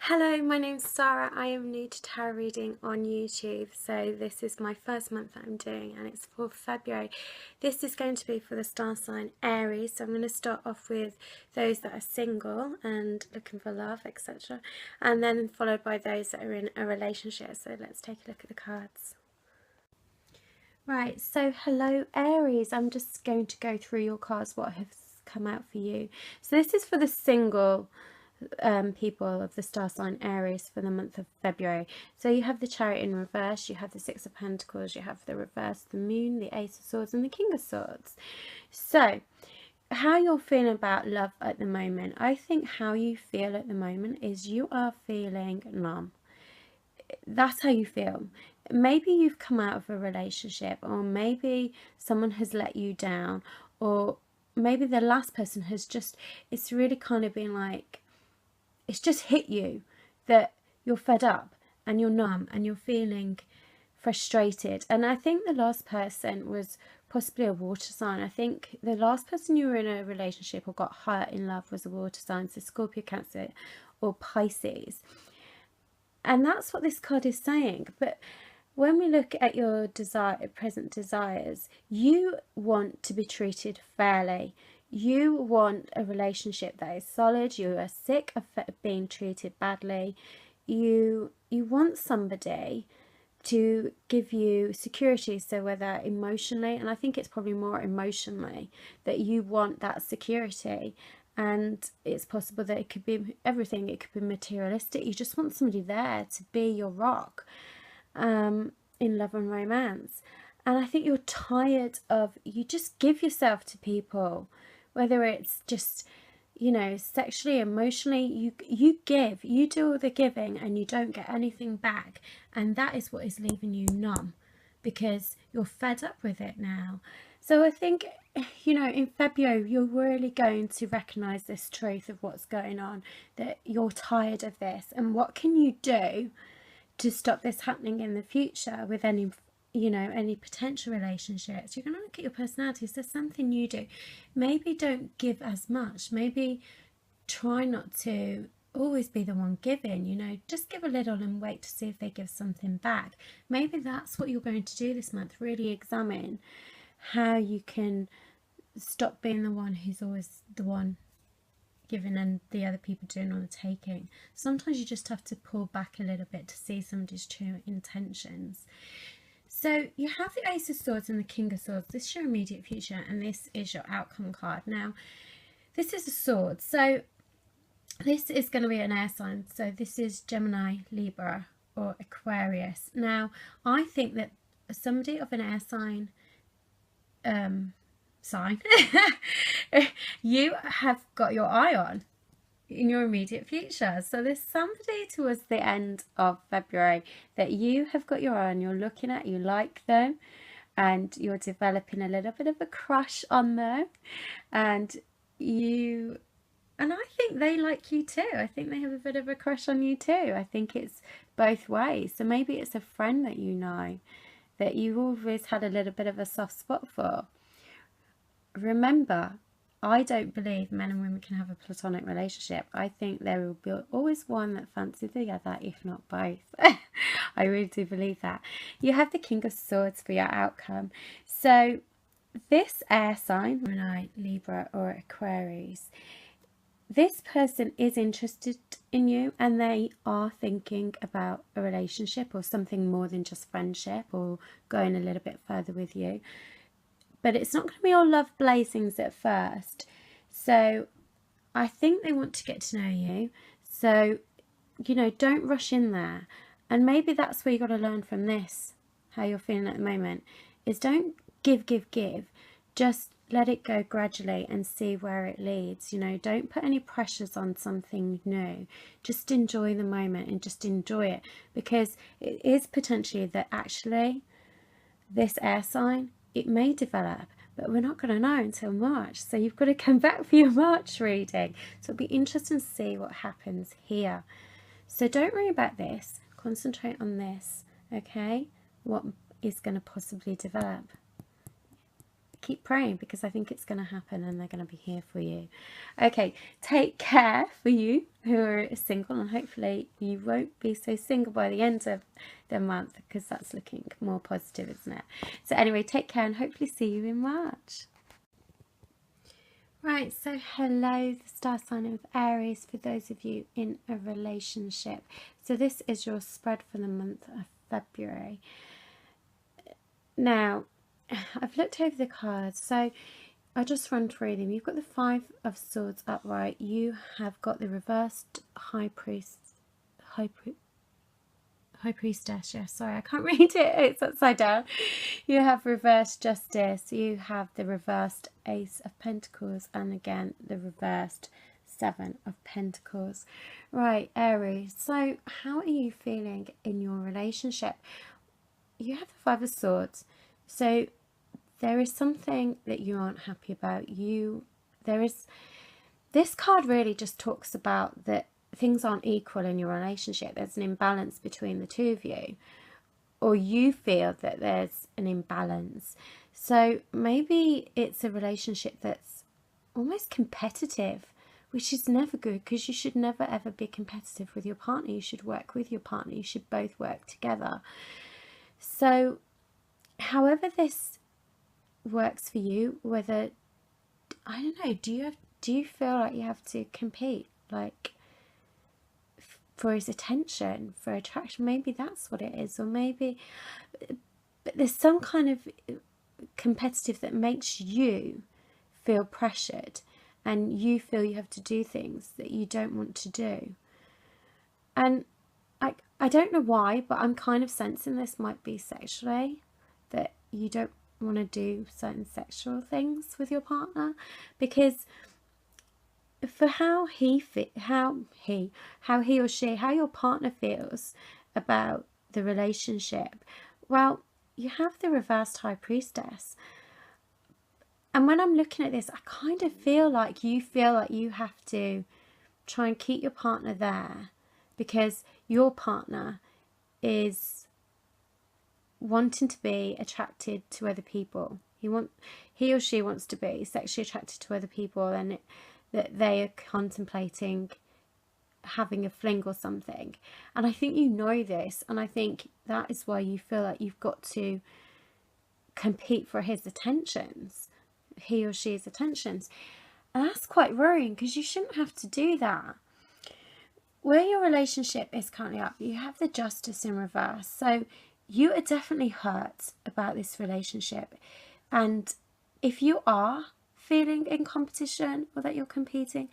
Hello, my name's Sarah. I am new to tarot reading on YouTube, so this is my first month that I'm doing, and it's for February. This is going to be for the star sign Aries, so I'm going to start off with those that are single and looking for love, etc., and then followed by those that are in a relationship. So let's take a look at the cards. Right, so hello Aries. I'm just going to go through your cards, what has come out for you. So this is for the single people of the star sign Aries for the month of February. So you have the Chariot in reverse, you have the Six of Pentacles, you have the reverse, the Moon, the Ace of Swords and the King of Swords. So how you're feeling about love at the moment, I think how you feel at the moment is you are feeling numb. That's how you feel. Maybe you've come out of a relationship, or maybe someone has let you down, or maybe the last person has just, it's really kind of been like, it's just hit you that you're fed up and you're numb and you're feeling frustrated. And I think the last person was possibly a water sign. I think the last person you were in a relationship or got hurt in love was a water sign, so Scorpio, Cancer or Pisces. And that's what this card is saying. But when we look at your present desires, you want to be treated fairly. You want a relationship that is solid. You are sick of being treated badly. You want somebody to give you security, so whether emotionally, and I think it's probably more emotionally, that you want that security. And it's possible that it could be everything. It could be materialistic. You just want somebody there to be your rock in love and romance. And I think you're tired of, you just give yourself to people, whether it's just, you know, sexually, emotionally, you give, you do all the giving and you don't get anything back. And that is what is leaving you numb, because you're fed up with it now. So I think, you know, in February, you're really going to recognise this truth of what's going on, that you're tired of this. And what can you do to stop this happening in the future with any, you know, any potential relationships? You're going to look at your personality. Is there something you do? Maybe don't give as much. Maybe try not to always be the one giving, you know, just give a little and wait to see if they give something back. Maybe that's what you're going to do this month. Really examine how you can stop being the one who's always the one giving and the other people doing all the taking. Sometimes you just have to pull back a little bit to see somebody's true intentions. So you have the Ace of Swords and the King of Swords. This is your immediate future and this is your outcome card. Now, this is a sword. So this is going to be an air sign. So this is Gemini, Libra or Aquarius. Now, I think that somebody of an air sign you have got your eye on in your immediate future. So there's somebody towards the end of February that you have got your eye on, you're looking at, you like them, and you're developing a little bit of a crush on them, and I think they like you too. I think they have a bit of a crush on you too. I think it's both ways. So maybe it's a friend that you know that you've always had a little bit of a soft spot for. Remember, I don't believe men and women can have a platonic relationship. I think there will be always one that fancies the other, if not both. I really do believe that. You have the King of Swords for your outcome. So this air sign, Gemini, Libra or Aquarius, this person is interested in you and they are thinking about a relationship or something more than just friendship or going a little bit further with you. But it's not going to be all love blazings at first. So I think they want to get to know you. So, you know, don't rush in there. And maybe that's where you got to learn from this, how you're feeling at the moment, is don't give. Just let it go gradually and see where it leads. You know, don't put any pressures on something new. Just enjoy the moment and just enjoy it, because it is potentially that actually this air sign, it may develop, but we're not going to know until March. So you've got to come back for your March reading. So it'll be interesting to see what happens here. So don't worry about this. Concentrate on this, okay? What is going to possibly develop. keep praying, because I think it's going to happen and they're going to be here for you. Okay, take care for you who are single, and hopefully you won't be so single by the end of the month, because that's looking more positive, isn't it? So anyway, take care and hopefully see you in March. Right, so hello, the star sign of Aries, for those of you in a relationship. So this is your spread for the month of February. Now, I've looked over the cards, so I'll just run through them. You've got the Five of Swords upright. You have got the reversed High Priestess. Yeah, sorry, I can't read it. It's upside down. You have reversed Justice. You have the reversed Ace of Pentacles, and again the reversed Seven of Pentacles. Right, Aries. So, how are you feeling in your relationship? You have the Five of Swords. So there is something that you aren't happy about. This card really just talks about that things aren't equal in your relationship. There's an imbalance between the two of you, or you feel that there's an imbalance. So maybe it's a relationship that's almost competitive, which is never good, because you should never ever be competitive with your partner. You should work with your partner. You should both work together. So however this works for you, whether, I don't know, do you feel like you have to compete, like for his attention, for attraction? Maybe that's what it is. Or maybe, but there's some kind of competitive that makes you feel pressured, and you feel you have to do things that you don't want to do. And I don't know why, but I'm kind of sensing this might be sexually, that you don't want to do certain sexual things with your partner, because for how your partner feels about the relationship, well, you have the reversed High Priestess, and when I'm looking at this, I kind of feel like you have to try and keep your partner there, because your partner is wanting to be attracted to other people. He or she wants to be sexually attracted to other people, and that they are contemplating having a fling or something. And I think you know this, and I think that is why you feel like you've got to compete for his attentions, he or she's attentions. And that's quite worrying, because you shouldn't have to do that. Where your relationship is currently up, you have the Justice in reverse. So you are definitely hurt about this relationship. And if you are feeling in competition, or that you're competing,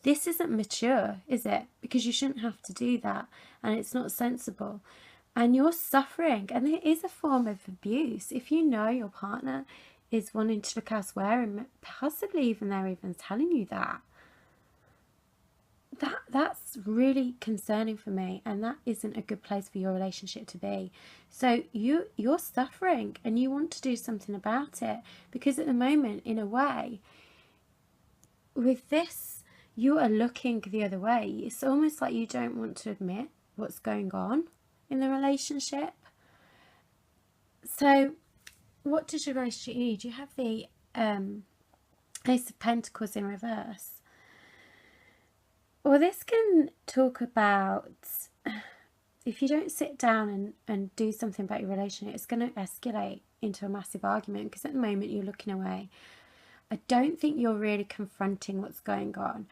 this isn't mature, is it? Because you shouldn't have to do that, and it's not sensible. And you're suffering, and it is a form of abuse. If you know your partner is wanting to look elsewhere, and possibly even they're even telling you that's really concerning for me, and that isn't a good place for your relationship to be. So you're suffering, and you want to do something about it, because at the moment, in a way, with this, you are looking the other way. It's almost like you don't want to admit what's going on in the relationship. So what does your relationship need? You have the Ace of Pentacles in reverse. Well, this can talk about, if you don't sit down and do something about your relationship, it's going to escalate into a massive argument, because at the moment you're looking away. I don't think you're really confronting what's going on.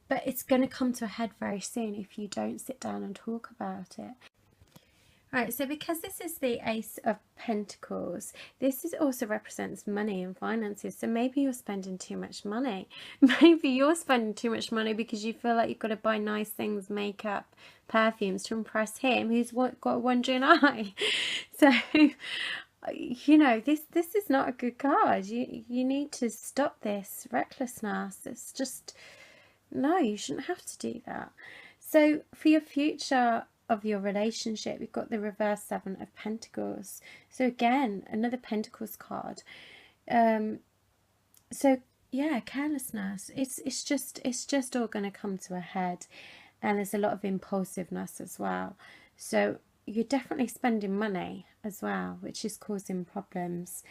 But it's going to come to a head very soon if you don't sit down and talk about it. Right, so because this is the Ace of Pentacles, this also represents money and finances. So maybe you're spending too much money. Maybe you're spending too much money because you feel like you've got to buy nice things, makeup, perfumes to impress him, who's got a wandering eye. So, you know, this is not a good card. You need to stop this recklessness. It's just, no, you shouldn't have to do that. So for your future of your relationship, you've got the reverse Seven of Pentacles. So again, another Pentacles card. So yeah, carelessness. It's just all going to come to a head, and there's a lot of impulsiveness as well. So you're definitely spending money as well, which is causing problems.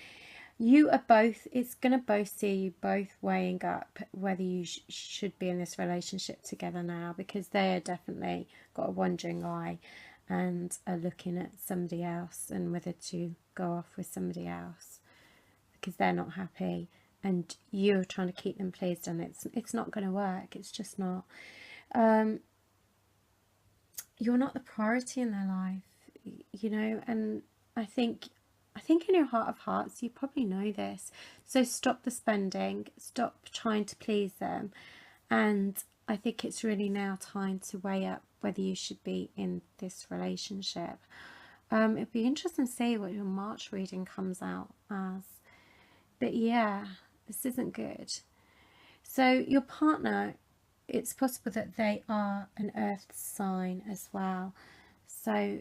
You are both, it's going to both see you both weighing up whether you should be in this relationship together now, because they are definitely got a wandering eye and are looking at somebody else and whether to go off with somebody else because they're not happy, and you're trying to keep them pleased, and it's not going to work. It's just not. You're not the priority in their life, you know, and I think in your heart of hearts you probably know this. So stop the spending, stop trying to please them, and I think it's really now time to weigh up whether you should be in this relationship. It'd be interesting to see what your March reading comes out as. But yeah, this isn't good. So your partner, it's possible that they are an earth sign as well. So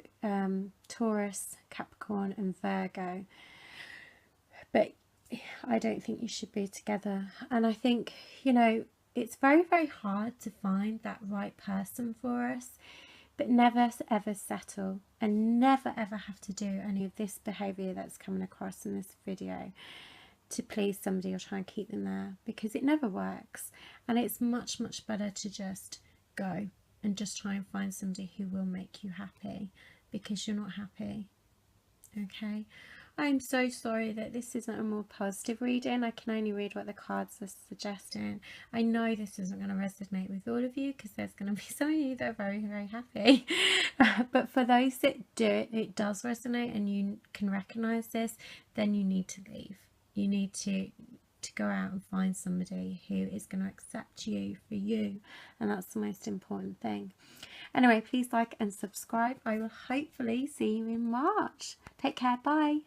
Taurus, Capricorn and Virgo. But I don't think you should be together. And I think, you know, it's very, very hard to find that right person for us. But never ever settle, and never ever have to do any of this behaviour that's coming across in this video to please somebody or try and keep them there, because it never works. And it's much, much better to just go and just try and find somebody who will make you happy, because you're not happy. Okay, I'm so sorry that this isn't a more positive reading. I can only read what the cards are suggesting. I know this isn't going to resonate with all of you, because there's going to be some of you that are very, very happy. But for those that do, it does resonate and you can recognise this, then you need to leave. You need to go out and find somebody who is going to accept you for you, and that's the most important thing. Anyway, please like and subscribe. I will hopefully see you in March. Take care. Bye.